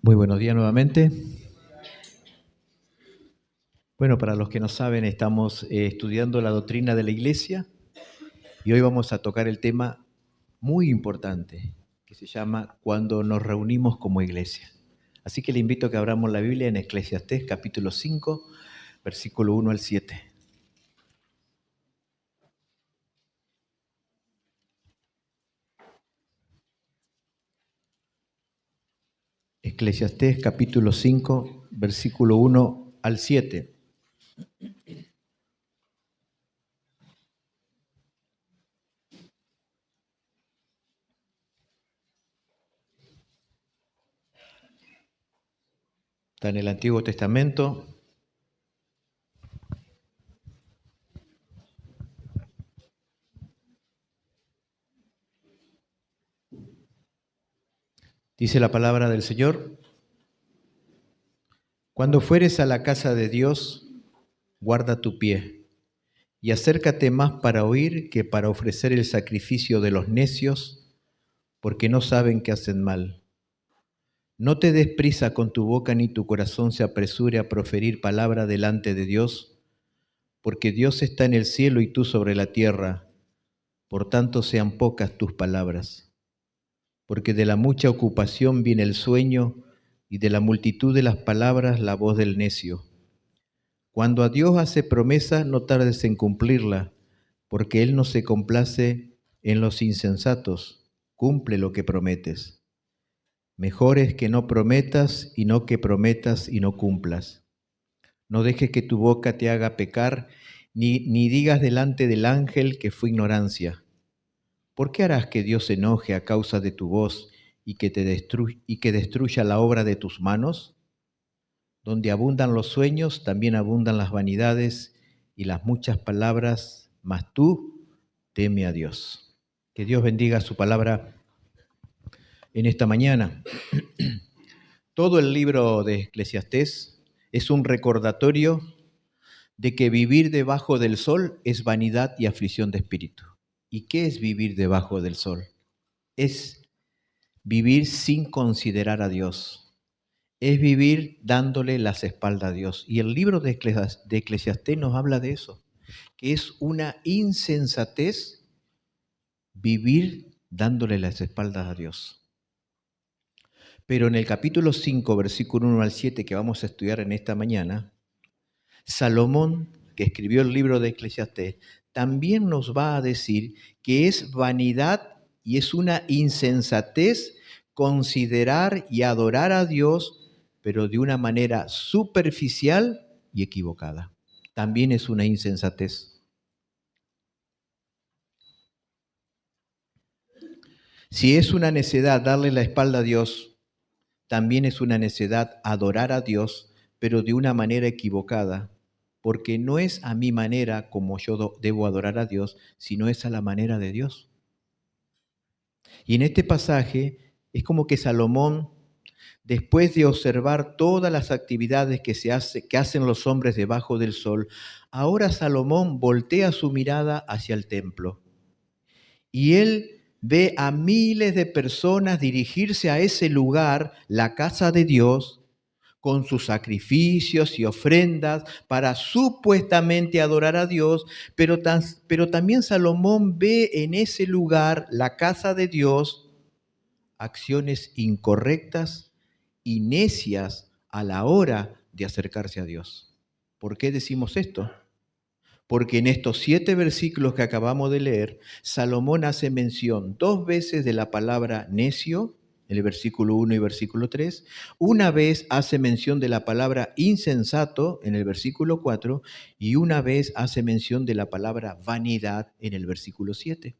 Muy buenos días nuevamente. Bueno, para los que no saben, estamos estudiando la doctrina de la Iglesia y hoy vamos a tocar el tema muy importante que se llama Cuando nos reunimos como Iglesia. Así que le invito a que abramos la Biblia en Eclesiastés capítulo 5, versículo 1 al 7. Eclesiastés capítulo 5, versículo 1 al 7. Está en el Antiguo Testamento. Dice la palabra del Señor: Cuando fueres a la casa de Dios, guarda tu pie, y acércate más para oír que para ofrecer el sacrificio de los necios, porque no saben que hacen mal. No te des prisa con tu boca, ni tu corazón se apresure a proferir palabra delante de Dios, porque Dios está en el cielo y tú sobre la tierra, por tanto sean pocas tus palabras. Porque de la mucha ocupación viene el sueño, y de la multitud de las palabras la voz del necio. Cuando a Dios hace promesa, no tardes en cumplirla, porque Él no se complace en los insensatos. Cumple lo que prometes. Mejor es que no prometas y no que prometas y no cumplas. No dejes que tu boca te haga pecar, ni digas delante del ángel que fue ignorancia. ¿Por qué harás que Dios se enoje a causa de tu voz y que destruya la obra de tus manos? Donde abundan los sueños, también abundan las vanidades y las muchas palabras, mas tú teme a Dios. Que Dios bendiga su palabra en esta mañana. Todo el libro de Eclesiastés es un recordatorio de que vivir debajo del sol es vanidad y aflicción de espíritu. ¿Y qué es vivir debajo del sol? Es vivir sin considerar a Dios. Es vivir dándole las espaldas a Dios. Y el libro de Eclesiastés nos habla de eso, que es una insensatez vivir dándole las espaldas a Dios. Pero en el capítulo 5, versículo 1 al 7, que vamos a estudiar en esta mañana, Salomón, que escribió el libro de Eclesiastés, también nos va a decir que es vanidad y es una insensatez considerar y adorar a Dios, pero de una manera superficial y equivocada. También es una insensatez. Si es una necedad darle la espalda a Dios, también es una necedad adorar a Dios, pero de una manera equivocada, porque no es a mi manera como yo debo adorar a Dios, sino es a la manera de Dios. Y en este pasaje es como que Salomón, después de observar todas las actividades que hacen los hombres debajo del sol, ahora Salomón voltea su mirada hacia el templo. Y él ve a miles de personas dirigirse a ese lugar, la casa de Dios, con sus sacrificios y ofrendas para supuestamente adorar a Dios, pero también Salomón ve en ese lugar, la casa de Dios, acciones incorrectas y necias a la hora de acercarse a Dios. ¿Por qué decimos esto? Porque en estos 7 versículos que acabamos de leer, Salomón hace mención 2 veces de la palabra necio, en el versículo 1 y versículo 3, una vez hace mención de la palabra insensato, en el versículo 4, y una vez hace mención de la palabra vanidad, en el versículo 7.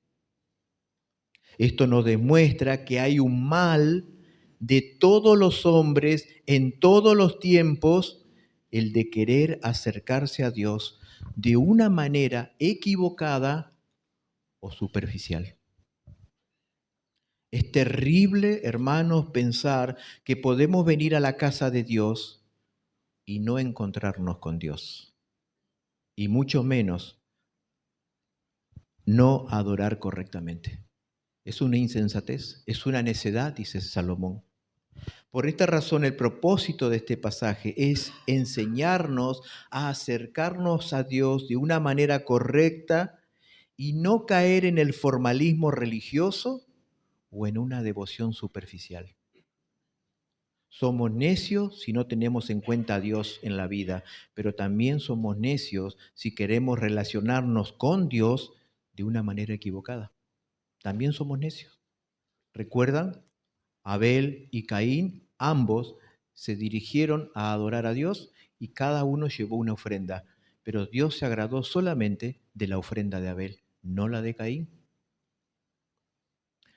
Esto nos demuestra que hay un mal de todos los hombres en todos los tiempos, el de querer acercarse a Dios de una manera equivocada o superficial. Es terrible, hermanos, pensar que podemos venir a la casa de Dios y no encontrarnos con Dios, y mucho menos no adorar correctamente. Es una insensatez, es una necedad, dice Salomón. Por esta razón, el propósito de este pasaje es enseñarnos a acercarnos a Dios de una manera correcta y no caer en el formalismo religioso o en una devoción superficial. Somos necios si no tenemos en cuenta a Dios en la vida, pero también somos necios si queremos relacionarnos con Dios de una manera equivocada. También somos necios. ¿Recuerdan? Abel y Caín, ambos se dirigieron a adorar a Dios y cada uno llevó una ofrenda, pero Dios se agradó solamente de la ofrenda de Abel, no la de Caín.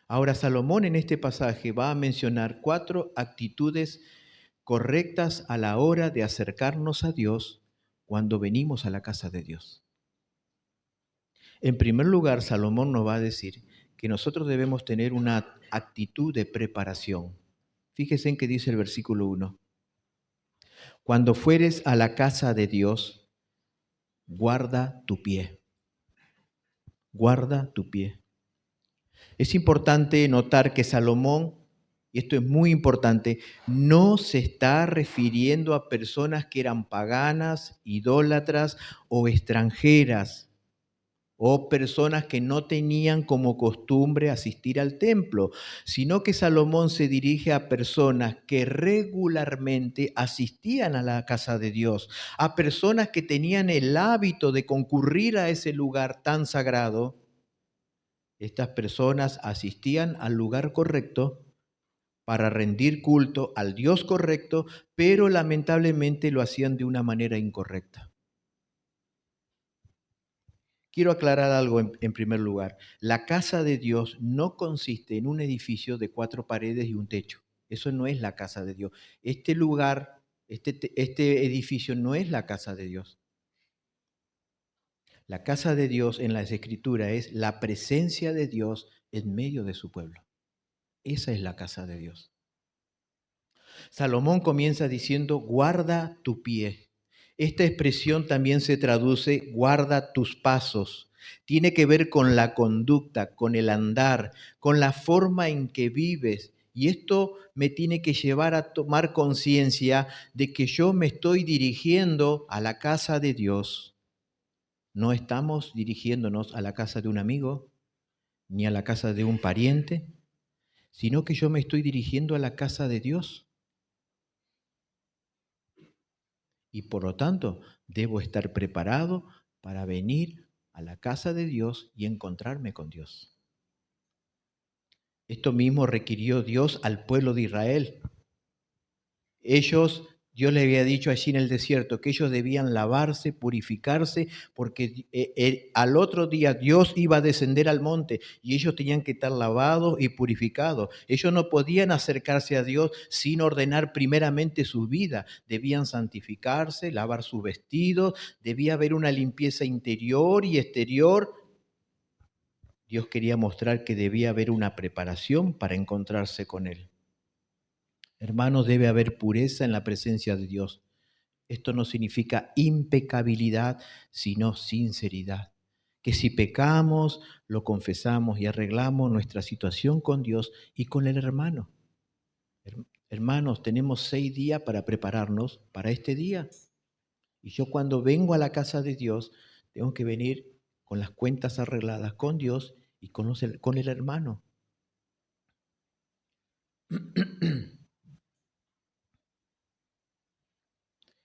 Ahora Salomón en este pasaje va a mencionar 4 actitudes correctas a la hora de acercarnos a Dios cuando venimos a la casa de Dios. En primer lugar, Salomón nos va a decir que nosotros debemos tener una actitud de preparación. Fíjense en que dice el versículo 1. Cuando fueres a la casa de Dios, guarda tu pie. Guarda tu pie. Es importante notar que Salomón, y esto es muy importante, no se está refiriendo a personas que eran paganas, idólatras o extranjeras, o personas que no tenían como costumbre asistir al templo, sino que Salomón se dirige a personas que regularmente asistían a la casa de Dios, a personas que tenían el hábito de concurrir a ese lugar tan sagrado. Estas personas asistían al lugar correcto para rendir culto al Dios correcto, pero lamentablemente lo hacían de una manera incorrecta. Quiero aclarar algo en primer lugar. La casa de Dios no consiste en un edificio de 4 paredes y un techo. Eso no es la casa de Dios. Este lugar, este edificio no es la casa de Dios. La casa de Dios en las Escrituras es la presencia de Dios en medio de su pueblo. Esa es la casa de Dios. Salomón comienza diciendo, guarda tu pie. Esta expresión también se traduce, guarda tus pasos. Tiene que ver con la conducta, con el andar, con la forma en que vives. Y esto me tiene que llevar a tomar conciencia de que yo me estoy dirigiendo a la casa de Dios. No estamos dirigiéndonos a la casa de un amigo, ni a la casa de un pariente, sino que yo me estoy dirigiendo a la casa de Dios. Y por lo tanto, debo estar preparado para venir a la casa de Dios y encontrarme con Dios. Esto mismo requirió Dios al pueblo de Israel. Dios le había dicho allí en el desierto que ellos debían lavarse, purificarse, porque al otro día Dios iba a descender al monte y ellos tenían que estar lavados y purificados. Ellos no podían acercarse a Dios sin ordenar primeramente su vida. Debían santificarse, lavar sus vestidos, debía haber una limpieza interior y exterior. Dios quería mostrar que debía haber una preparación para encontrarse con Él. Hermanos, debe haber pureza en la presencia de Dios. Esto no significa impecabilidad, sino sinceridad. Que si pecamos, lo confesamos y arreglamos nuestra situación con Dios y con el hermano. Hermanos, tenemos 6 días para prepararnos para este día. Y yo cuando vengo a la casa de Dios, tengo que venir con las cuentas arregladas con Dios y con el hermano.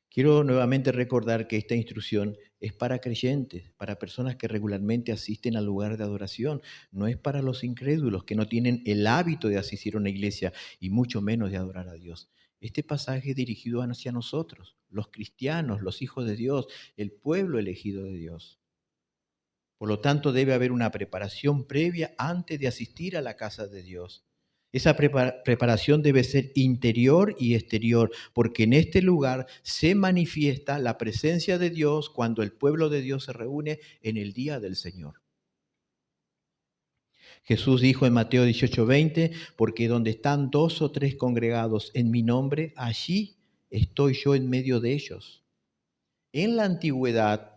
Quiero nuevamente recordar que esta instrucción es para creyentes, para personas que regularmente asisten al lugar de adoración. No es para los incrédulos que no tienen el hábito de asistir a una iglesia y mucho menos de adorar a Dios. Este pasaje es dirigido hacia nosotros, los cristianos, los hijos de Dios, el pueblo elegido de Dios. Por lo tanto, debe haber una preparación previa antes de asistir a la casa de Dios. Esa preparación debe ser interior y exterior, porque en este lugar se manifiesta la presencia de Dios cuando el pueblo de Dios se reúne en el día del Señor. Jesús dijo en Mateo 18:20, porque donde están 2 o 3 congregados en mi nombre, allí estoy yo en medio de ellos. En la antigüedad,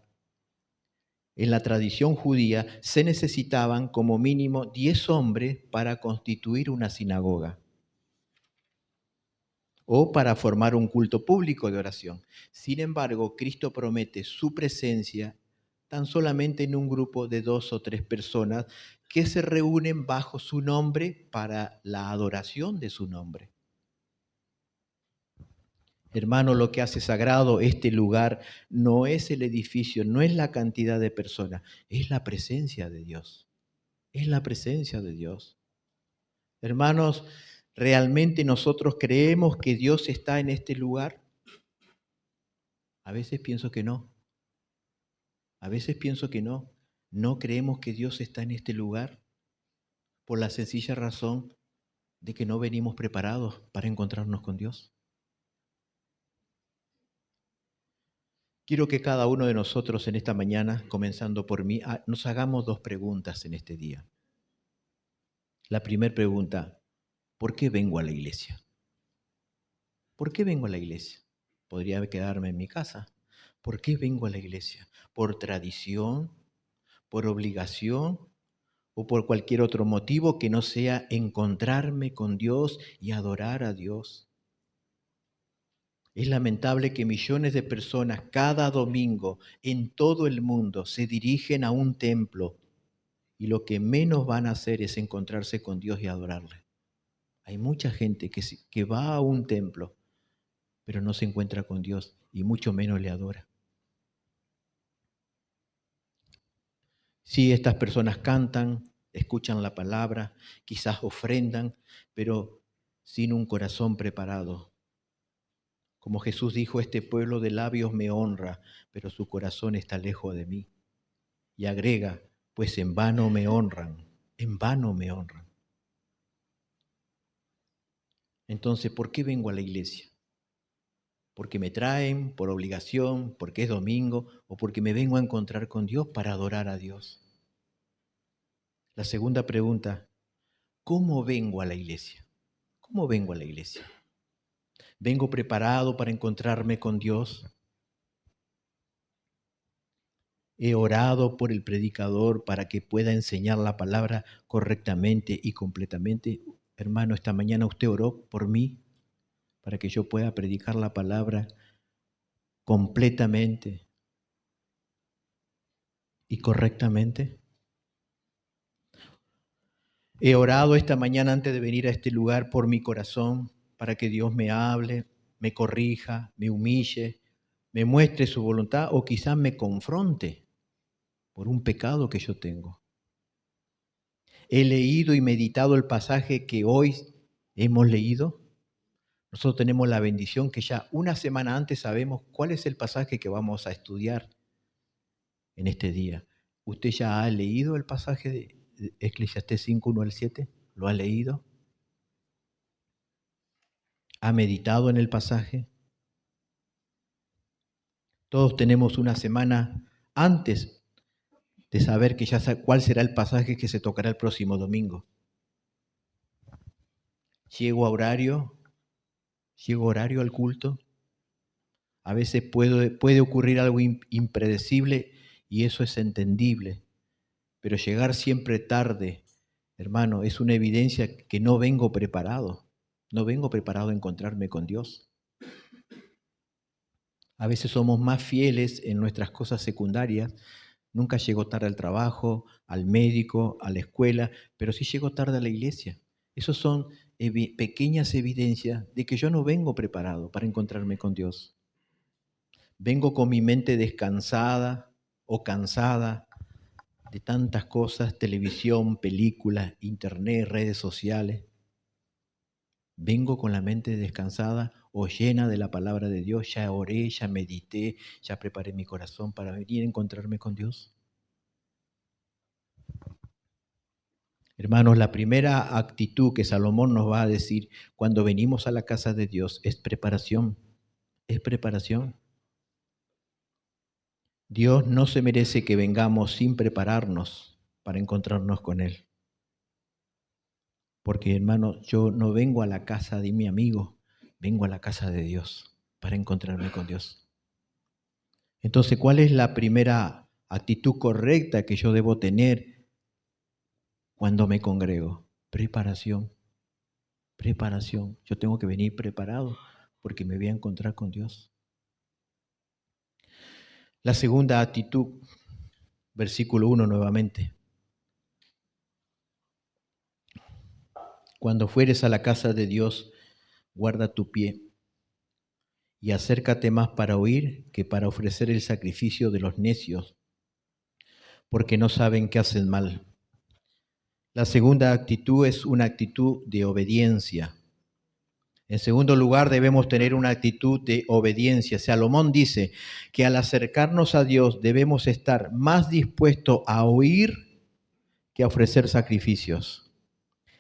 en la tradición judía, se necesitaban como mínimo 10 hombres para constituir una sinagoga. o para formar un culto público de oración. Sin embargo, Cristo promete su presencia tan solamente en un grupo de 2 o 3 personas que se reúnen bajo su nombre para la adoración de su nombre. Hermano, lo que hace sagrado este lugar no es el edificio, no es la cantidad de personas, es la presencia de Dios. Es la presencia de Dios. Hermanos, ¿realmente nosotros creemos que Dios está en este lugar? A veces pienso que no. A veces pienso que no. No creemos que Dios está en este lugar por la sencilla razón de que no venimos preparados para encontrarnos con Dios. Quiero que cada uno de nosotros en esta mañana, comenzando por mí, nos hagamos 2 preguntas en este día. La primera pregunta, ¿por qué vengo a la iglesia? ¿Por qué vengo a la iglesia? Podría quedarme en mi casa. ¿Por qué vengo a la iglesia? ¿Por tradición? ¿Por obligación? ¿O por cualquier otro motivo que no sea encontrarme con Dios y adorar a Dios? Es lamentable que millones de personas cada domingo en todo el mundo se dirigen a un templo y lo que menos van a hacer es encontrarse con Dios y adorarle. Hay mucha gente que va a un templo, pero no se encuentra con Dios y mucho menos le adora. Sí, estas personas cantan, escuchan la palabra, quizás ofrendan, pero sin un corazón preparado. Como Jesús dijo, este pueblo de labios me honra, pero su corazón está lejos de mí. Y agrega, pues en vano me honran, en vano me honran. Entonces, ¿por qué vengo a la iglesia? ¿Porque me traen, por obligación, porque es domingo, o porque me vengo a encontrar con Dios para adorar a Dios? La segunda pregunta, ¿cómo vengo a la iglesia? ¿Cómo vengo a la iglesia? ¿Vengo preparado para encontrarme con Dios? ¿He orado por el predicador para que pueda enseñar la palabra correctamente y completamente? Hermano, esta mañana usted oró por mí para que yo pueda predicar la palabra completamente y correctamente. He orado esta mañana antes de venir a este lugar por mi corazón para que Dios me hable, me corrija, me humille, me muestre su voluntad o quizás me confronte por un pecado que yo tengo. He leído y meditado el pasaje que hoy hemos leído. Nosotros tenemos la bendición que ya una semana antes sabemos cuál es el pasaje que vamos a estudiar en este día. ¿Usted ya ha leído el pasaje de Eclesiastés 5, 1 al 7? ¿Lo ha leído? ¿Ha meditado en el pasaje? Todos tenemos una semana antes de saber que cuál será el pasaje que se tocará el próximo domingo. Llego a horario al culto. A veces puede ocurrir algo impredecible y eso es entendible, pero llegar siempre tarde, hermano, es una evidencia que no vengo preparado a encontrarme con Dios. A veces somos más fieles en nuestras cosas secundarias. Nunca llego tarde al trabajo, al médico, a la escuela, pero sí llego tarde a la iglesia. Esas son pequeñas evidencias de que yo no vengo preparado para encontrarme con Dios. Vengo con mi mente descansada o cansada de tantas cosas, televisión, películas, internet, redes sociales. Vengo con la mente descansada o llena de la palabra de Dios. Ya oré, ya medité, ya preparé mi corazón para venir a encontrarme con Dios. Hermanos, la primera actitud que Salomón nos va a decir cuando venimos a la casa de Dios es preparación. Es preparación. Dios no se merece que vengamos sin prepararnos para encontrarnos con Él. Porque, hermano, yo no vengo a la casa de mi amigo, vengo a la casa de Dios para encontrarme con Dios. Entonces, ¿cuál es la primera actitud correcta que yo debo tener cuando me congrego? Preparación. Preparación. Yo tengo que venir preparado porque me voy a encontrar con Dios. La segunda actitud, versículo 1 nuevamente. Cuando fueres a la casa de Dios, guarda tu pie y acércate más para oír que para ofrecer el sacrificio de los necios, porque no saben que hacen mal. La segunda actitud es una actitud de obediencia. En segundo lugar, debemos tener una actitud de obediencia. Salomón dice que al acercarnos a Dios debemos estar más dispuestos a oír que a ofrecer sacrificios.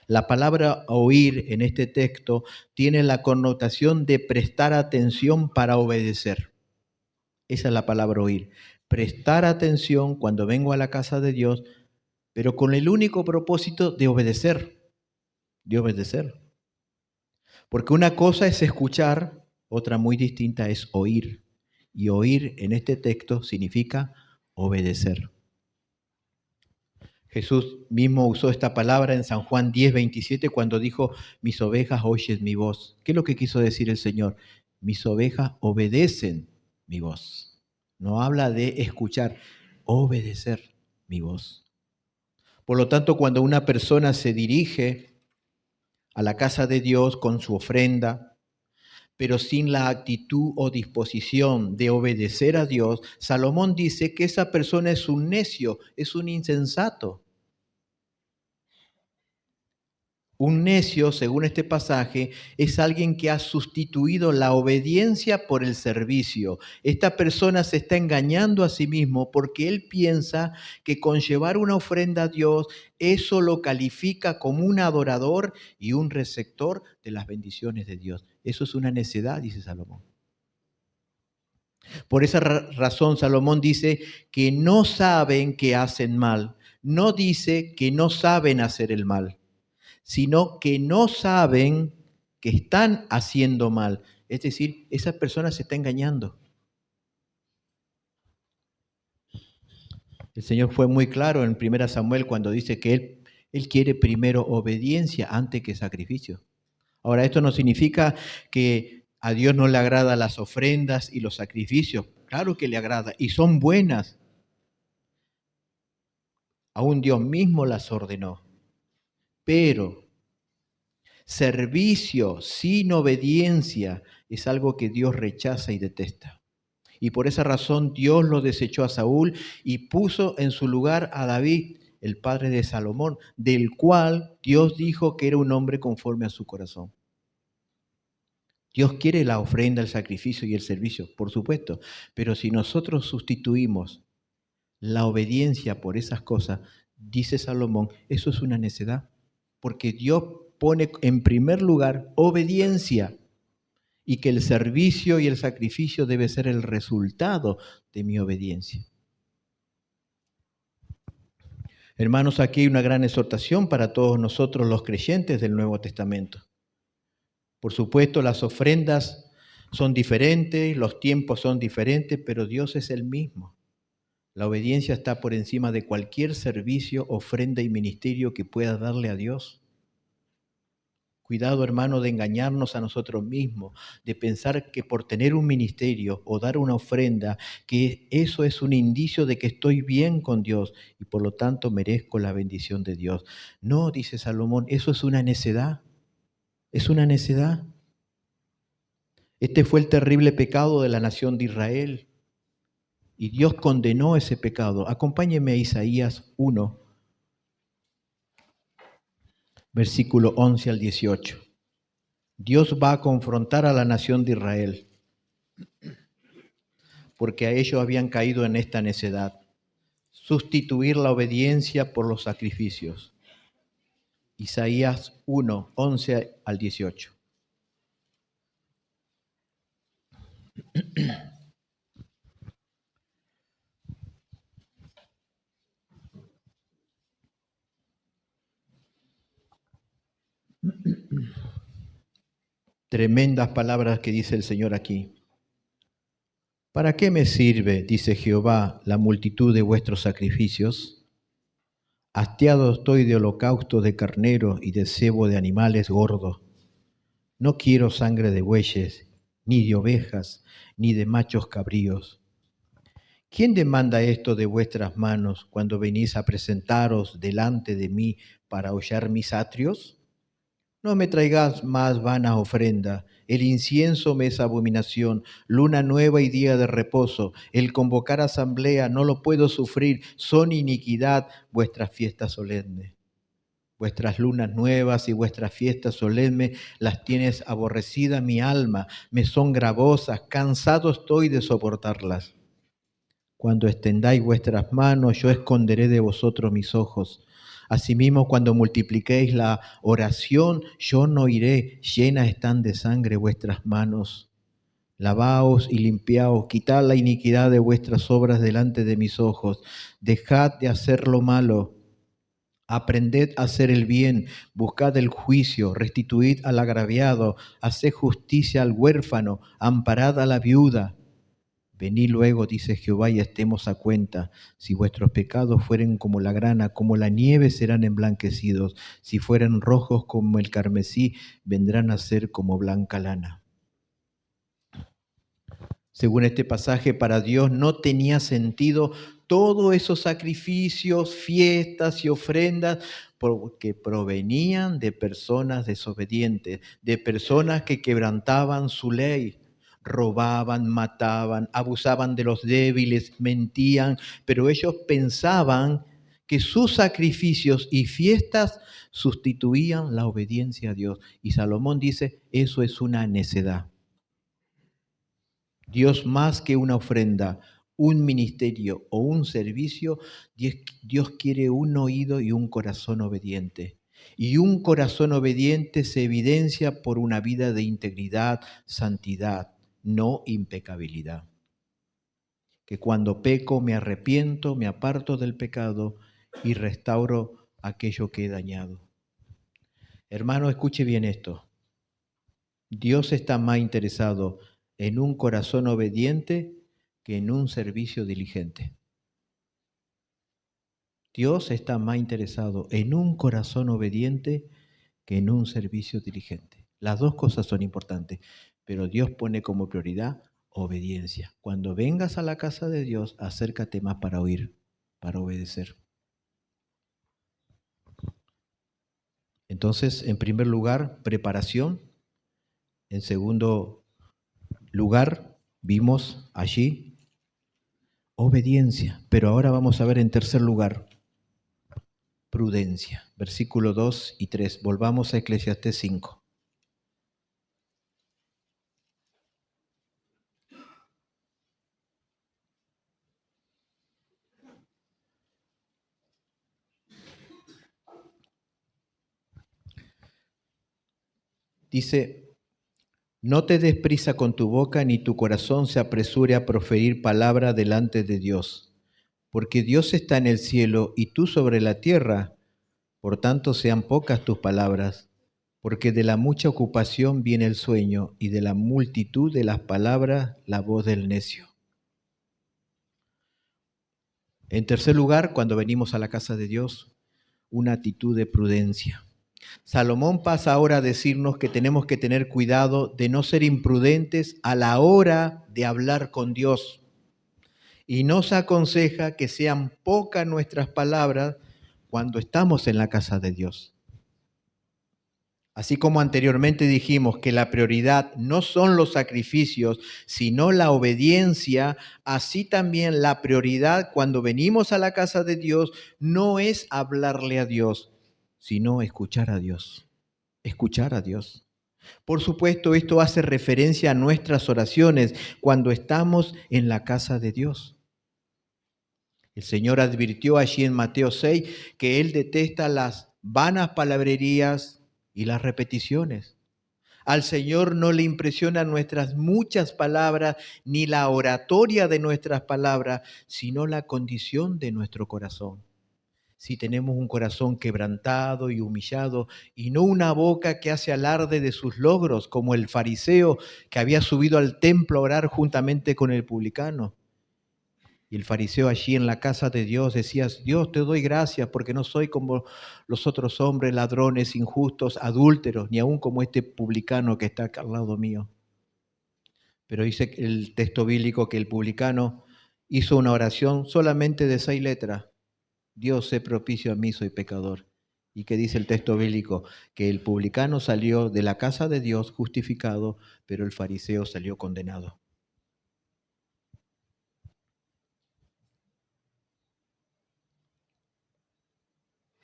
La palabra oír en este texto tiene la connotación de prestar atención para obedecer. Esa es la palabra oír. Prestar atención cuando vengo a la casa de Dios, pero con el único propósito de obedecer. De obedecer. Porque una cosa es escuchar, otra muy distinta es oír. Y oír en este texto significa obedecer. Jesús mismo usó esta palabra en San Juan 10:27 cuando dijo, mis ovejas oyen mi voz. ¿Qué es lo que quiso decir el Señor? Mis ovejas obedecen mi voz. No habla de escuchar, obedecer mi voz. Por lo tanto, cuando una persona se dirige a la casa de Dios con su ofrenda, pero sin la actitud o disposición de obedecer a Dios, Salomón dice que esa persona es un necio, es un insensato. Un necio, según este pasaje, es alguien que ha sustituido la obediencia por el servicio. Esta persona se está engañando a sí mismo porque él piensa que con llevar una ofrenda a Dios, eso lo califica como un adorador y un receptor de las bendiciones de Dios. Eso es una necedad, dice Salomón. Por esa razón, Salomón dice que no saben que hacen mal. No dice que no saben hacer el mal, sino que no saben que están haciendo mal. Es decir, esa persona se está engañando. El Señor fue muy claro en 1 Samuel cuando dice que Él quiere primero obediencia antes que sacrificio. Ahora, esto no significa que a Dios no le agrada las ofrendas y los sacrificios. Claro que le agrada y son buenas. Aún Dios mismo las ordenó. Pero servicio sin obediencia es algo que Dios rechaza y detesta. Y por esa razón Dios lo desechó a Saúl y puso en su lugar a David, el padre de Salomón, del cual Dios dijo que era un hombre conforme a su corazón. Dios quiere la ofrenda, el sacrificio y el servicio, por supuesto, pero si nosotros sustituimos la obediencia por esas cosas, dice Salomón, eso es una necedad, porque Dios pone en primer lugar obediencia y que el servicio y el sacrificio debe ser el resultado de mi obediencia. Hermanos, aquí hay una gran exhortación para todos nosotros los creyentes del Nuevo Testamento. Por supuesto, las ofrendas son diferentes, los tiempos son diferentes, pero Dios es el mismo. La obediencia está por encima de cualquier servicio, ofrenda y ministerio que pueda darle a Dios. Cuidado, hermano, de engañarnos a nosotros mismos, de pensar que por tener un ministerio o dar una ofrenda, que eso es un indicio de que estoy bien con Dios y por lo tanto merezco la bendición de Dios. No, dice Salomón, eso es una necedad. Es una necedad. Este fue el terrible pecado de la nación de Israel. Y Dios condenó ese pecado. Acompáñeme a Isaías 1, versículo 11 al 18. Dios va a confrontar a la nación de Israel, porque a ellos habían caído en esta necedad, sustituir la obediencia por los sacrificios. Isaías 1, 11 al 18. Tremendas palabras que dice el Señor aquí. ¿Para qué me sirve, dice Jehová, la multitud de vuestros sacrificios? Hastiado estoy de holocaustos de carneros y de cebo de animales gordos. No quiero sangre de bueyes ni de ovejas, ni de machos cabríos. ¿Quién demanda esto de vuestras manos cuando venís a presentaros delante de mí para hollar mis atrios? No me traigas más vana ofrenda. El incienso me es abominación, luna nueva y día de reposo. El convocar asamblea no lo puedo sufrir, son iniquidad vuestras fiestas solemnes. Vuestras lunas nuevas y vuestras fiestas solemnes las tienes aborrecida mi alma, me son gravosas, cansado estoy de soportarlas. Cuando extendáis vuestras manos, yo esconderé de vosotros mis ojos. Asimismo, cuando multipliquéis la oración, yo no iré, llenas están de sangre vuestras manos. Lavaos y limpiaos, quitad la iniquidad de vuestras obras delante de mis ojos. Dejad de hacer lo malo. Aprended a hacer el bien, buscad el juicio, restituid al agraviado, haced justicia al huérfano, amparad a la viuda. Venid luego, dice Jehová, y estemos a cuenta. Si vuestros pecados fueren como la grana, como la nieve serán emblanquecidos. Si fueren rojos como el carmesí, vendrán a ser como blanca lana. Según este pasaje, para Dios no tenía sentido todos esos sacrificios, fiestas y ofrendas porque provenían de personas desobedientes, de personas que quebrantaban su ley, robaban, mataban, abusaban de los débiles, mentían, pero ellos pensaban que sus sacrificios y fiestas sustituían la obediencia a Dios. Y Salomón dice, eso es una necedad. Dios más que una ofrenda, un ministerio o un servicio, Dios quiere un oído y un corazón obediente. Y un corazón obediente se evidencia por una vida de integridad, santidad, no impecabilidad. Que cuando peco me arrepiento, me aparto del pecado y restauro aquello que he dañado. Hermano, escuche bien esto. Dios está más interesado en un corazón obediente que en un servicio diligente. Dios está más interesado en un corazón obediente que en un servicio diligente. Las dos cosas son importantes, pero Dios pone como prioridad obediencia. Cuando vengas a la casa de Dios, acércate más para oír, para obedecer. Entonces, en primer lugar, preparación. En segundo lugar, vimos allí obediencia. Pero ahora vamos a ver en tercer lugar, prudencia. Versículo 2 y 3. Volvamos a Eclesiastés 5. Dice, no te des prisa con tu boca, ni tu corazón se apresure a proferir palabra delante de Dios, porque Dios está en el cielo y tú sobre la tierra, por tanto sean pocas tus palabras, porque de la mucha ocupación viene el sueño, y de la multitud de las palabras la voz del necio. En tercer lugar, cuando venimos a la casa de Dios, una actitud de prudencia. Salomón pasa ahora a decirnos que tenemos que tener cuidado de no ser imprudentes a la hora de hablar con Dios. Y nos aconseja que sean pocas nuestras palabras cuando estamos en la casa de Dios. Así como anteriormente dijimos que la prioridad no son los sacrificios, sino la obediencia, así también la prioridad cuando venimos a la casa de Dios no es hablarle a Dios, sino escuchar a Dios. Escuchar a Dios. Por supuesto, esto hace referencia a nuestras oraciones cuando estamos en la casa de Dios. El Señor advirtió allí en Mateo 6 que Él detesta las vanas palabrerías y las repeticiones. Al Señor no le impresionan nuestras muchas palabras ni la oratoria de nuestras palabras, sino la condición de nuestro corazón. Si tenemos un corazón quebrantado y humillado y no una boca que hace alarde de sus logros, como el fariseo que había subido al templo a orar juntamente con el publicano. Y el fariseo allí en la casa de Dios decía, Dios, te doy gracias porque no soy como los otros hombres, ladrones, injustos, adúlteros, ni aun como este publicano que está acá al lado mío. Pero dice el texto bíblico que el publicano hizo una oración solamente de 6 letras. Dios, sé propicio a mí, soy pecador. ¿Y qué dice el texto bíblico? Que el publicano salió de la casa de Dios justificado, pero el fariseo salió condenado.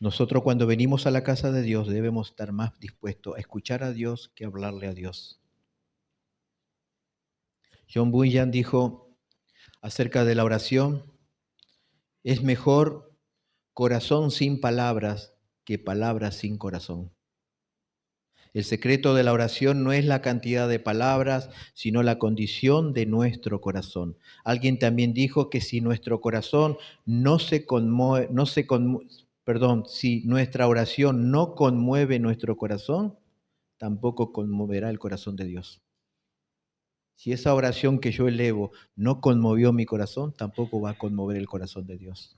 Nosotros cuando venimos a la casa de Dios debemos estar más dispuestos a escuchar a Dios que a hablarle a Dios. John Bunyan dijo acerca de la oración, es mejor corazón sin palabras que palabras sin corazón. El secreto de la oración no es la cantidad de palabras, sino la condición de nuestro corazón. Alguien también dijo que si nuestro corazón no se conmueve, si nuestra oración no conmueve nuestro corazón, tampoco conmoverá el corazón de Dios. Si esa oración que yo elevo no conmovió mi corazón, tampoco va a conmover el corazón de Dios.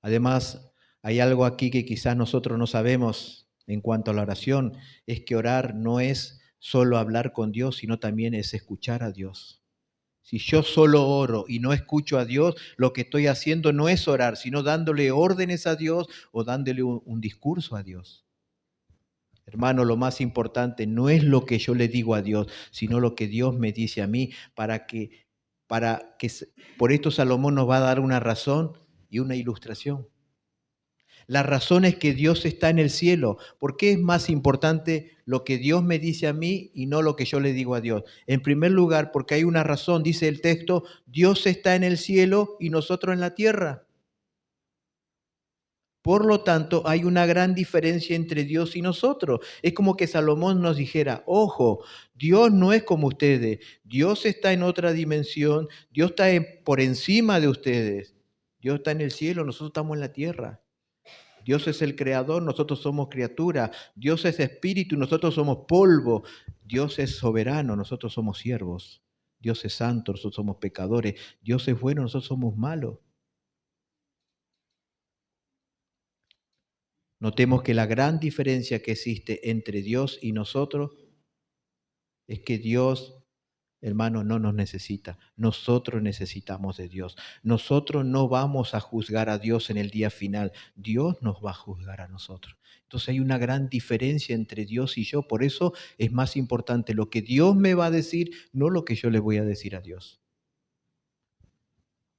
Además, hay algo aquí que quizás nosotros no sabemos en cuanto a la oración, es que orar no es solo hablar con Dios, sino también es escuchar a Dios. Si yo solo oro y no escucho a Dios, lo que estoy haciendo no es orar, sino dándole órdenes a Dios o dándole un discurso a Dios. Hermano, lo más importante no es lo que yo le digo a Dios, sino lo que Dios me dice a mí, por esto Salomón nos va a dar una razón y una ilustración. La razón es que Dios está en el cielo. ¿Por qué es más importante lo que Dios me dice a mí y no lo que yo le digo a Dios? En primer lugar, porque hay una razón, dice el texto, Dios está en el cielo y nosotros en la tierra. Por lo tanto, hay una gran diferencia entre Dios y nosotros. Es como que Salomón nos dijera, ojo, Dios no es como ustedes, Dios está en otra dimensión, Dios está por encima de ustedes. Dios está en el cielo, nosotros estamos en la tierra. Dios es el creador, nosotros somos criatura. Dios es espíritu, nosotros somos polvo. Dios es soberano, nosotros somos siervos. Dios es santo, nosotros somos pecadores. Dios es bueno, nosotros somos malos. Notemos que la gran diferencia que existe entre Dios y nosotros es que Dios, hermano, no nos necesita. Nosotros necesitamos de Dios. Nosotros no vamos a juzgar a Dios en el día final. Dios nos va a juzgar a nosotros. Entonces hay una gran diferencia entre Dios y yo. Por eso es más importante lo que Dios me va a decir, no lo que yo le voy a decir a Dios.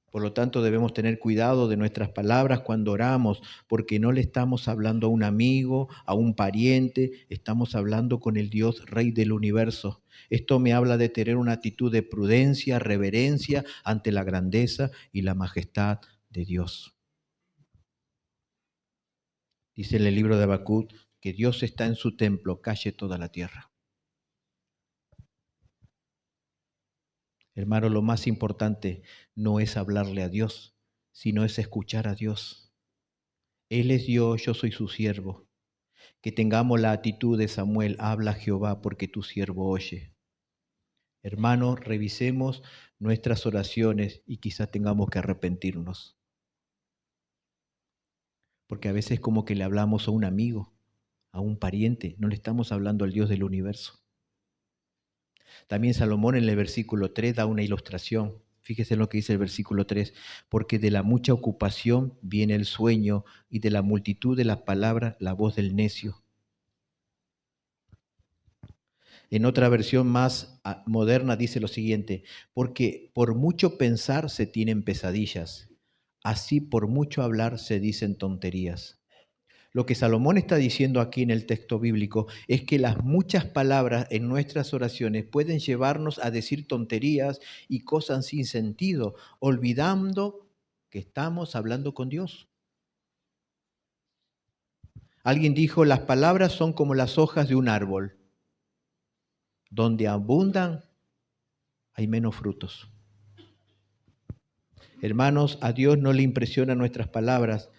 Por lo tanto, debemos tener cuidado de nuestras palabras cuando oramos, porque no le estamos hablando a un amigo, a un pariente, estamos hablando con el Dios Rey del universo. Esto me habla de tener una actitud de prudencia, reverencia ante la grandeza y la majestad de Dios. Dice en el libro de Habacuc que Dios está en su templo, calle toda la tierra. Hermano, lo más importante no es hablarle a Dios, sino es escuchar a Dios. Él es Dios, yo soy su siervo. Que tengamos la actitud de Samuel, habla Jehová porque tu siervo oye. Hermanos, revisemos nuestras oraciones y quizás tengamos que arrepentirnos. Porque a veces como que le hablamos a un amigo, a un pariente, no le estamos hablando al Dios del universo. También Salomón en el versículo 3 da una ilustración. Fíjese en lo que dice el versículo 3, porque de la mucha ocupación viene el sueño y de la multitud de las palabras la voz del necio. En otra versión más moderna dice lo siguiente, porque por mucho pensar se tienen pesadillas, así por mucho hablar se dicen tonterías. Lo que Salomón está diciendo aquí en el texto bíblico es que las muchas palabras en nuestras oraciones pueden llevarnos a decir tonterías y cosas sin sentido, olvidando que estamos hablando con Dios. Alguien dijo, las palabras son como las hojas de un árbol, donde abundan hay menos frutos. Hermanos, a Dios no le impresionan nuestras palabras,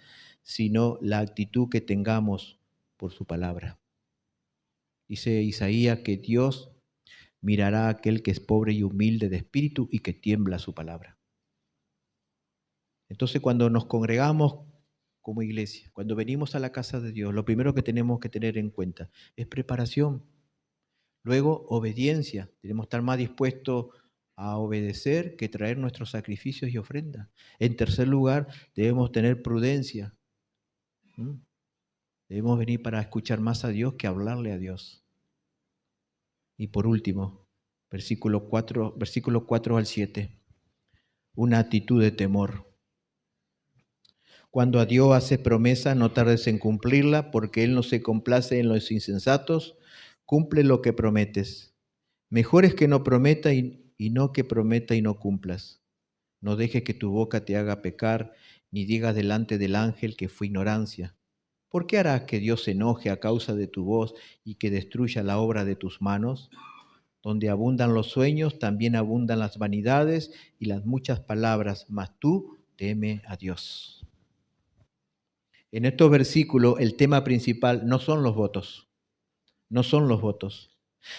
sino la actitud que tengamos por su palabra. Dice Isaías que Dios mirará a aquel que es pobre y humilde de espíritu y que tiembla a su palabra. Entonces, cuando nos congregamos como iglesia, cuando venimos a la casa de Dios, lo primero que tenemos que tener en cuenta es preparación. Luego, obediencia. Debemos estar más dispuestos a obedecer que traer nuestros sacrificios y ofrendas. En tercer lugar, debemos tener prudencia. ¿Mm? Debemos venir para escuchar más a Dios que hablarle a Dios. Y por último, versículos 4 al 7, una actitud de temor. Cuando a Dios haces promesa, no tardes en cumplirla, porque Él no se complace en los insensatos. Cumple lo que prometes. Mejor es que no prometa y no que prometa y no cumplas. No dejes que tu boca te haga pecar, ni digas delante del ángel que fue ignorancia. ¿Por qué harás que Dios se enoje a causa de tu voz y que destruya la obra de tus manos? Donde abundan los sueños, también abundan las vanidades y las muchas palabras, mas tú teme a Dios. En estos versículos el tema principal no son los votos,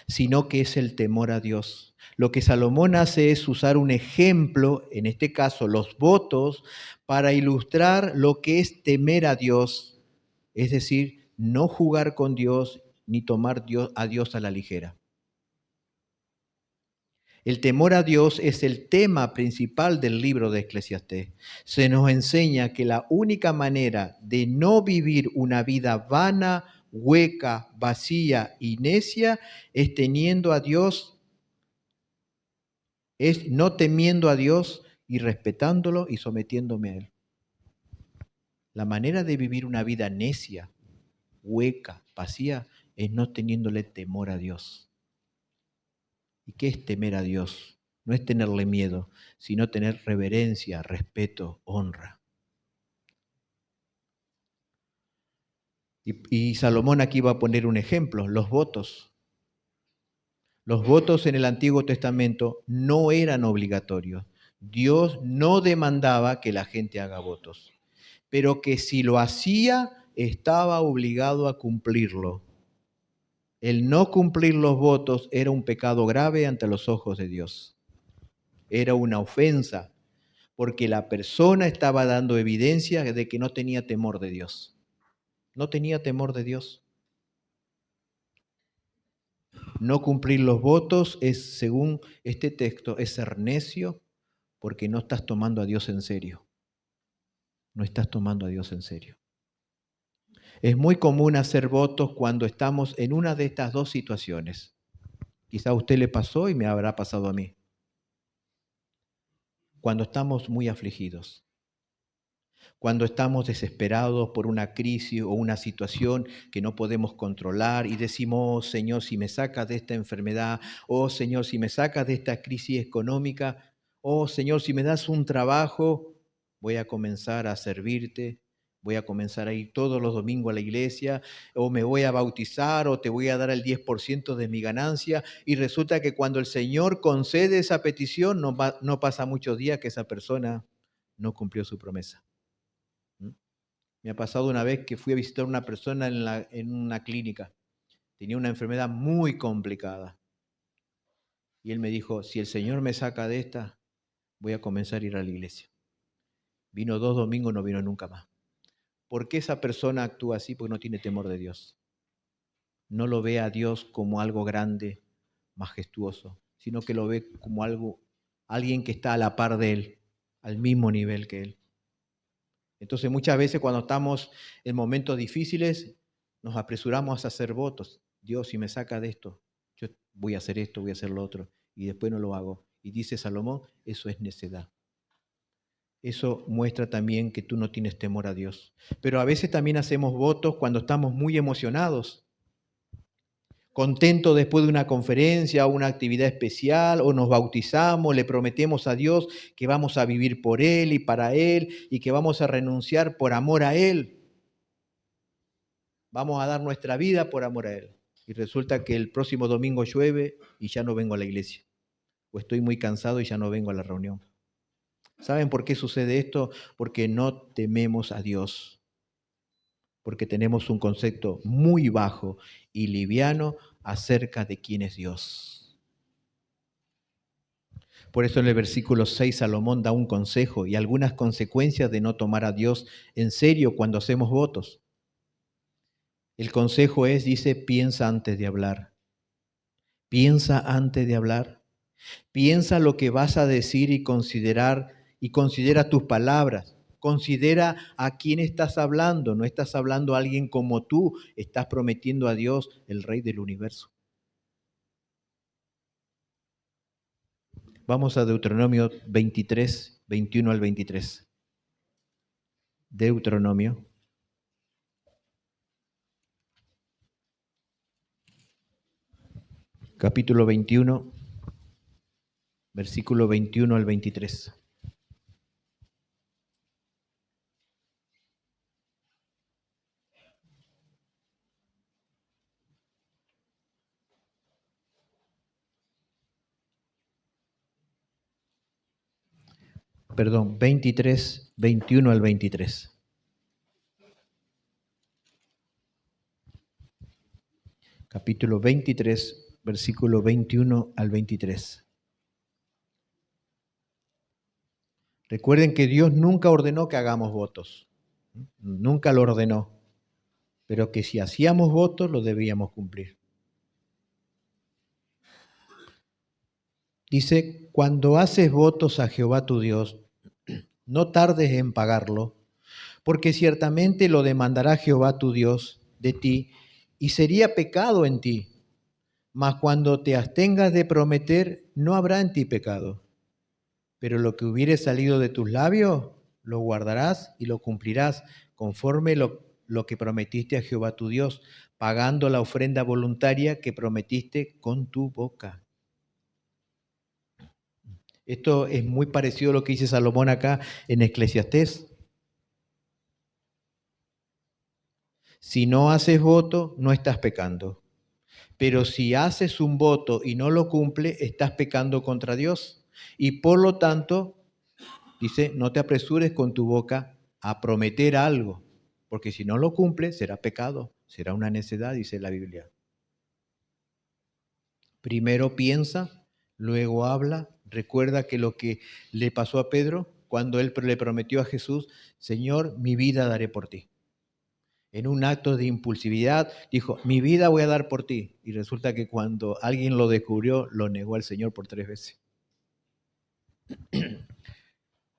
sino que es el temor a Dios. Lo que Salomón hace es usar un ejemplo, en este caso los votos, para ilustrar lo que es temer a Dios, es decir, no jugar con Dios ni tomar a Dios a la ligera. El temor a Dios es el tema principal del libro de Eclesiastés. Se nos enseña que la única manera de no vivir una vida vana, hueca, vacía y necia es teniendo a Dios, es no temiendo a Dios y respetándolo y sometiéndome a Él. La manera de vivir una vida necia, hueca, vacía, es no teniéndole temor a Dios. ¿Y qué es temer a Dios? No es tenerle miedo, sino tener reverencia, respeto, honra. Y Salomón aquí va a poner un ejemplo, los votos. Los votos en el Antiguo Testamento no eran obligatorios. Dios no demandaba que la gente haga votos, pero que si lo hacía, estaba obligado a cumplirlo. El no cumplir los votos era un pecado grave ante los ojos de Dios. Era una ofensa, porque la persona estaba dando evidencia de que no tenía temor de Dios. No tenía temor de Dios. No cumplir los votos es, según este texto, es ser necio porque no estás tomando a Dios en serio. No estás tomando a Dios en serio. Es muy común hacer votos cuando estamos en una de estas dos situaciones. Quizá a usted le pasó y me habrá pasado a mí. Cuando estamos muy afligidos, cuando estamos desesperados por una crisis o una situación que no podemos controlar y decimos, oh Señor, si me sacas de esta enfermedad, oh Señor, si me sacas de esta crisis económica, oh Señor, si me das un trabajo, voy a comenzar a servirte, voy a comenzar a ir todos los domingos a la iglesia, o me voy a bautizar, o te voy a dar el 10% de mi ganancia, y resulta que cuando el Señor concede esa petición, no pasa muchos días que esa persona no cumplió su promesa. Me ha pasado una vez que fui a visitar a una persona en una clínica. Tenía una enfermedad muy complicada. Y él me dijo, si el Señor me saca de esta, voy a comenzar a ir a la iglesia. Vino 2 domingos, no vino nunca más. ¿Por qué esa persona actúa así? Porque no tiene temor de Dios. No lo ve a Dios como algo grande, majestuoso, sino que lo ve como alguien que está a la par de él, al mismo nivel que él. Entonces muchas veces cuando estamos en momentos difíciles, nos apresuramos a hacer votos. Dios, si me saca de esto, yo voy a hacer esto, voy a hacer lo otro, y después no lo hago. Y dice Salomón, eso es necedad. Eso muestra también que tú no tienes temor a Dios. Pero a veces también hacemos votos cuando estamos muy emocionados, contentos después de una conferencia o una actividad especial, o nos bautizamos, le prometemos a Dios que vamos a vivir por Él y para Él y que vamos a renunciar por amor a Él. Vamos a dar nuestra vida por amor a Él. Y resulta que el próximo domingo llueve y ya no vengo a la iglesia. O estoy muy cansado y ya no vengo a la reunión. ¿Saben por qué sucede esto? Porque no tememos a Dios. Porque tenemos un concepto muy bajo y liviano acerca de quién es Dios. Por eso en el versículo 6 Salomón da un consejo y algunas consecuencias de no tomar a Dios en serio cuando hacemos votos. El consejo es, dice, piensa antes de hablar. Piensa antes de hablar. Piensa lo que vas a decir y considera tus palabras. Considera a quién estás hablando. No estás hablando a alguien como tú, estás prometiendo a Dios, el Rey del universo. Vamos a Deuteronomio 23, 21 al 23. Deuteronomio. Capítulo 21, versículo 21 al 23. Perdón, 23, 21 al 23. Capítulo 23, versículo 21 al 23. Recuerden que Dios nunca ordenó que hagamos votos. Nunca lo ordenó. Pero que si hacíamos votos, lo debíamos cumplir. Dice, cuando haces votos a Jehová tu Dios, no tardes en pagarlo, porque ciertamente lo demandará Jehová tu Dios de ti, y sería pecado en ti. Mas cuando te abstengas de prometer, no habrá en ti pecado. Pero lo que hubiere salido de tus labios, lo guardarás y lo cumplirás, conforme lo que prometiste a Jehová tu Dios, pagando la ofrenda voluntaria que prometiste con tu boca. Esto es muy parecido a lo que dice Salomón acá en Eclesiastés. Si no haces voto, no estás pecando. Pero si haces un voto y no lo cumple, estás pecando contra Dios. Y por lo tanto, dice, no te apresures con tu boca a prometer algo, porque si no lo cumple, será pecado, será una necedad, dice la Biblia. Primero piensa, luego habla. Recuerda que lo que le pasó a Pedro cuando él le prometió a Jesús, Señor, mi vida daré por ti. En un acto de impulsividad dijo, mi vida voy a dar por ti. Y resulta que cuando alguien lo descubrió, lo negó al Señor por 3 veces.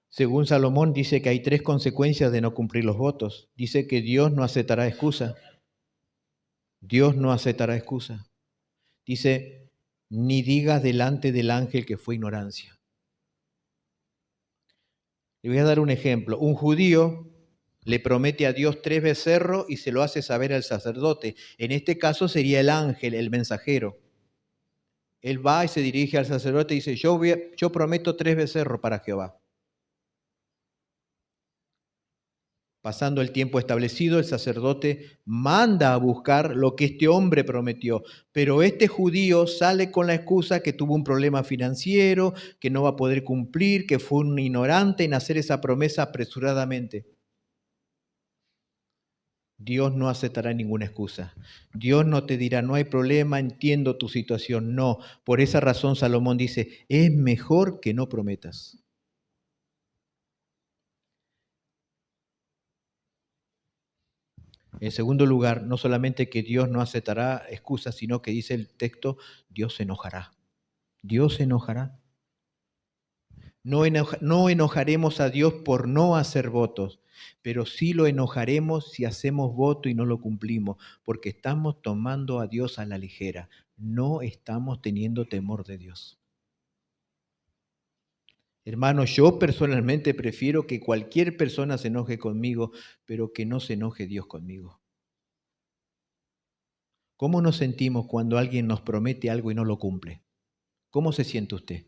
Según Salomón, dice que hay 3 consecuencias de no cumplir los votos. Dice que Dios no aceptará excusa. Dios no aceptará excusa. Dice, ni digas delante del ángel que fue ignorancia. Le voy a dar un ejemplo. Un judío le promete a Dios 3 becerros y se lo hace saber al sacerdote. En este caso sería el ángel, el mensajero. Él va y se dirige al sacerdote y dice, yo prometo 3 becerros para Jehová. Pasando el tiempo establecido, el sacerdote manda a buscar lo que este hombre prometió, pero este judío sale con la excusa que tuvo un problema financiero, que no va a poder cumplir, que fue un ignorante en hacer esa promesa apresuradamente. Dios no aceptará ninguna excusa. Dios no te dirá, no hay problema, entiendo tu situación. No, por esa razón Salomón dice, es mejor que no prometas. En segundo lugar, no solamente que Dios no aceptará excusas, sino que dice el texto, Dios se enojará. Dios se enojará. No enojaremos a Dios por no hacer votos, pero sí lo enojaremos si hacemos voto y no lo cumplimos, porque estamos tomando a Dios a la ligera. No estamos teniendo temor de Dios. Hermanos, yo personalmente prefiero que cualquier persona se enoje conmigo, pero que no se enoje Dios conmigo. ¿Cómo nos sentimos cuando alguien nos promete algo y no lo cumple? ¿Cómo se siente usted?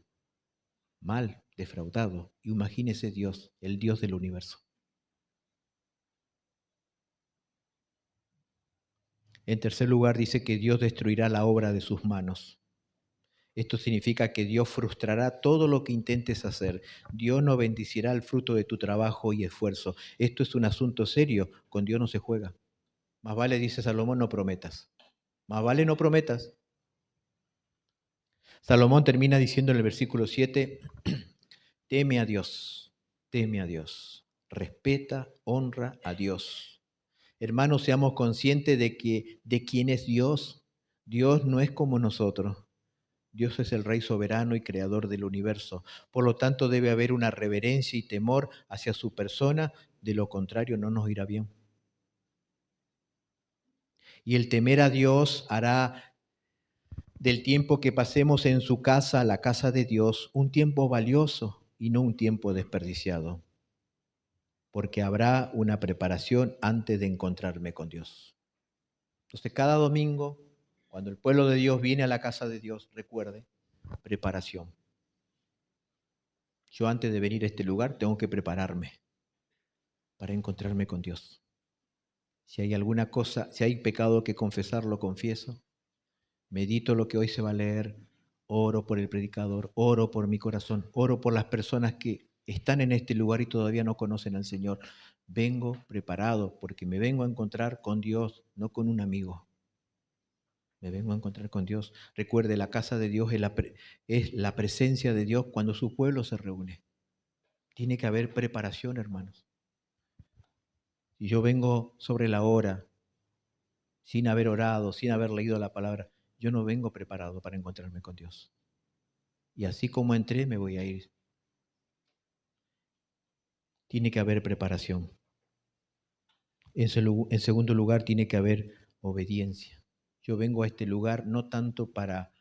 Mal, defraudado. Imagínese Dios, el Dios del universo. En tercer lugar, dice que Dios destruirá la obra de sus manos. Esto significa que Dios frustrará todo lo que intentes hacer. Dios no bendecirá el fruto de tu trabajo y esfuerzo. Esto es un asunto serio. Con Dios no se juega. Más vale, dice Salomón, no prometas. Más vale no prometas. Salomón termina diciendo en el versículo 7, teme a Dios, teme a Dios, respeta, honra a Dios. Hermanos, seamos conscientes de quién es Dios. Dios no es como nosotros. Dios es el Rey soberano y creador del universo. Por lo tanto, debe haber una reverencia y temor hacia su persona. De lo contrario, no nos irá bien. Y el temer a Dios hará del tiempo que pasemos en su casa, la casa de Dios, un tiempo valioso y no un tiempo desperdiciado, porque habrá una preparación antes de encontrarme con Dios. Entonces, cada domingo, cuando el pueblo de Dios viene a la casa de Dios, recuerde, preparación. Yo antes de venir a este lugar tengo que prepararme para encontrarme con Dios. Si hay alguna cosa, si hay pecado que confesar, lo confieso. Medito lo que hoy se va a leer. Oro por el predicador, oro por mi corazón, oro por las personas que están en este lugar y todavía no conocen al Señor. Vengo preparado porque me vengo a encontrar con Dios, no con un amigo. Me vengo a encontrar con Dios. Recuerde, la casa de Dios es la presencia de Dios cuando su pueblo se reúne. Tiene que haber preparación, hermanos. Si yo vengo sobre la hora, sin haber orado, sin haber leído la palabra, yo no vengo preparado para encontrarme con Dios. Y así como entré, me voy a ir. Tiene que haber preparación. En segundo lugar, tiene que haber obediencia. Yo vengo a este lugar no tanto para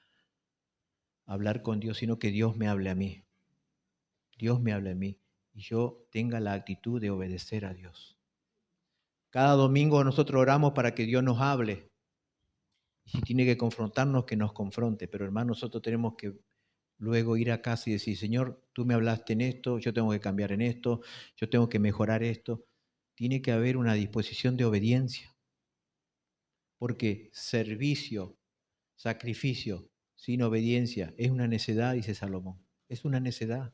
hablar con Dios, sino que Dios me hable a mí. Dios me hable a mí y yo tenga la actitud de obedecer a Dios. Cada domingo nosotros oramos para que Dios nos hable. Y si tiene que confrontarnos, que nos confronte. Pero hermano, nosotros tenemos que luego ir a casa y decir, Señor, tú me hablaste en esto, yo tengo que cambiar en esto, yo tengo que mejorar esto. Tiene que haber una disposición de obediencia. Porque servicio, sacrificio sin obediencia es una necedad, dice Salomón. Es una necedad.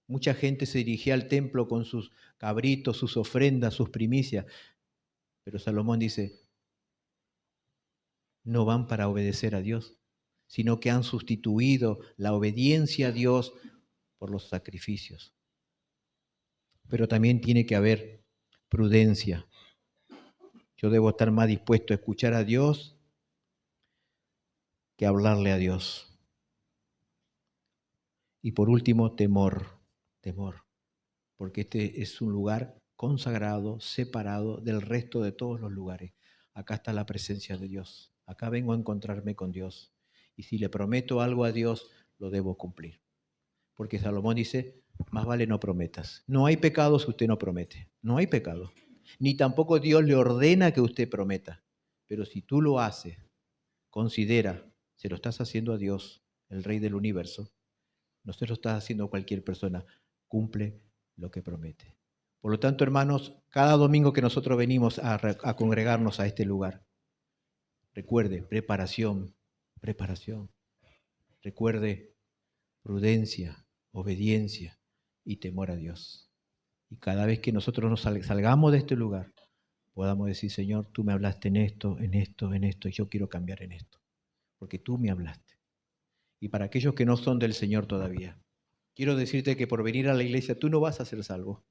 Mucha gente se dirigía al templo con sus cabritos, sus ofrendas, sus primicias. Pero Salomón dice, no van para obedecer a Dios, sino que han sustituido la obediencia a Dios por los sacrificios. Pero también tiene que haber prudencia. Yo debo estar más dispuesto a escuchar a Dios que a hablarle a Dios. Y por último, temor, porque este es un lugar consagrado, separado del resto de todos los lugares. Acá está la presencia de Dios. Acá vengo a encontrarme con Dios. Y si le prometo algo a Dios, lo debo cumplir. Porque Salomón dice, más vale no prometas. No hay pecado si usted no promete. No hay pecado. Ni tampoco Dios le ordena que usted prometa. Pero si tú lo haces, considera, se lo estás haciendo a Dios, el Rey del universo, no se lo estás haciendo a cualquier persona, cumple lo que promete. Por lo tanto, hermanos, cada domingo que nosotros venimos a congregarnos a este lugar, recuerde, preparación. Recuerde, prudencia, obediencia y temor a Dios. Y cada vez que nosotros nos salgamos de este lugar, podamos decir, Señor, tú me hablaste en esto, y yo quiero cambiar en esto, porque tú me hablaste. Y para aquellos que no son del Señor todavía, quiero decirte que por venir a la iglesia tú no vas a ser salvo.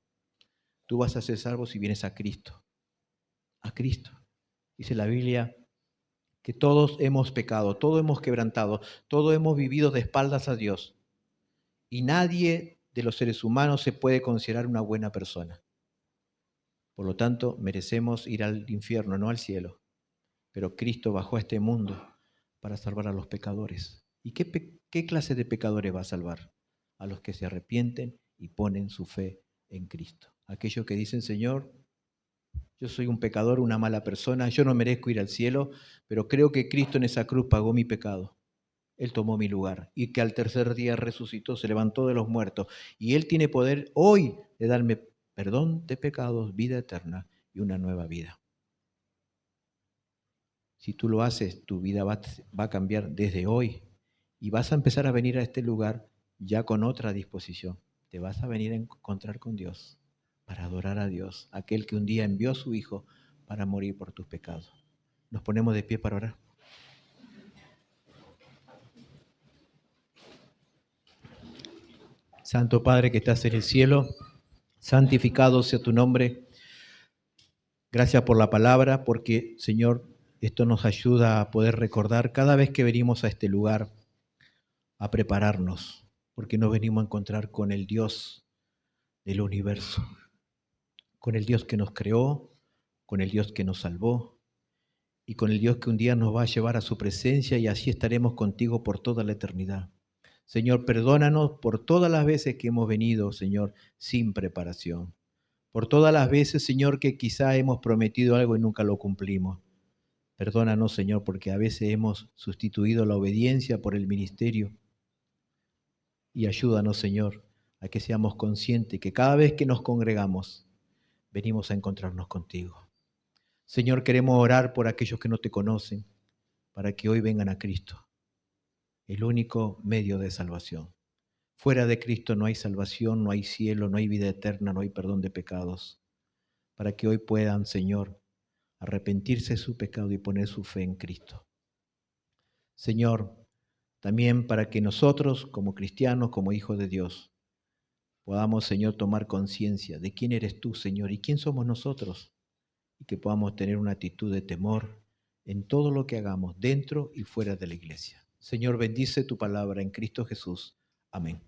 Tú vas a ser salvo si vienes a Cristo. A Cristo. Dice la Biblia que todos hemos pecado, todos hemos quebrantado, todos hemos vivido de espaldas a Dios. Y nadie de los seres humanos se puede considerar una buena persona. Por lo tanto, merecemos ir al infierno, no al cielo. Pero Cristo bajó a este mundo para salvar a los pecadores. ¿Y qué clase de pecadores va a salvar? A los que se arrepienten y ponen su fe en Cristo. Aquellos que dicen, Señor, yo soy un pecador, una mala persona, yo no merezco ir al cielo, pero creo que Cristo en esa cruz pagó mi pecado. Él tomó mi lugar y que al tercer día resucitó, se levantó de los muertos. Y Él tiene poder hoy de darme perdón de pecados, vida eterna y una nueva vida. Si tú lo haces, tu vida va a cambiar desde hoy y vas a empezar a venir a este lugar ya con otra disposición. Te vas a venir a encontrar con Dios para adorar a Dios, aquel que un día envió a su Hijo para morir por tus pecados. Nos ponemos de pie para orar. Santo Padre que estás en el cielo, santificado sea tu nombre. Gracias por la palabra, porque, Señor, esto nos ayuda a poder recordar cada vez que venimos a este lugar a prepararnos, porque nos venimos a encontrar con el Dios del universo, con el Dios que nos creó, con el Dios que nos salvó y con el Dios que un día nos va a llevar a su presencia y así estaremos contigo por toda la eternidad. Señor, perdónanos por todas las veces que hemos venido, Señor, sin preparación. Por todas las veces, Señor, que quizá hemos prometido algo y nunca lo cumplimos. Perdónanos, Señor, porque a veces hemos sustituido la obediencia por el ministerio. Y ayúdanos, Señor, a que seamos conscientes que cada vez que nos congregamos, venimos a encontrarnos contigo. Señor, queremos orar por aquellos que no te conocen, para que hoy vengan a Cristo, el único medio de salvación. Fuera de Cristo no hay salvación, no hay cielo, no hay vida eterna, no hay perdón de pecados. Para que hoy puedan, Señor, arrepentirse de su pecado y poner su fe en Cristo. Señor, también para que nosotros, como cristianos, como hijos de Dios, podamos, Señor, tomar conciencia de quién eres tú, Señor, y quién somos nosotros, y que podamos tener una actitud de temor en todo lo que hagamos, dentro y fuera de la iglesia. Señor, bendice tu palabra en Cristo Jesús. Amén.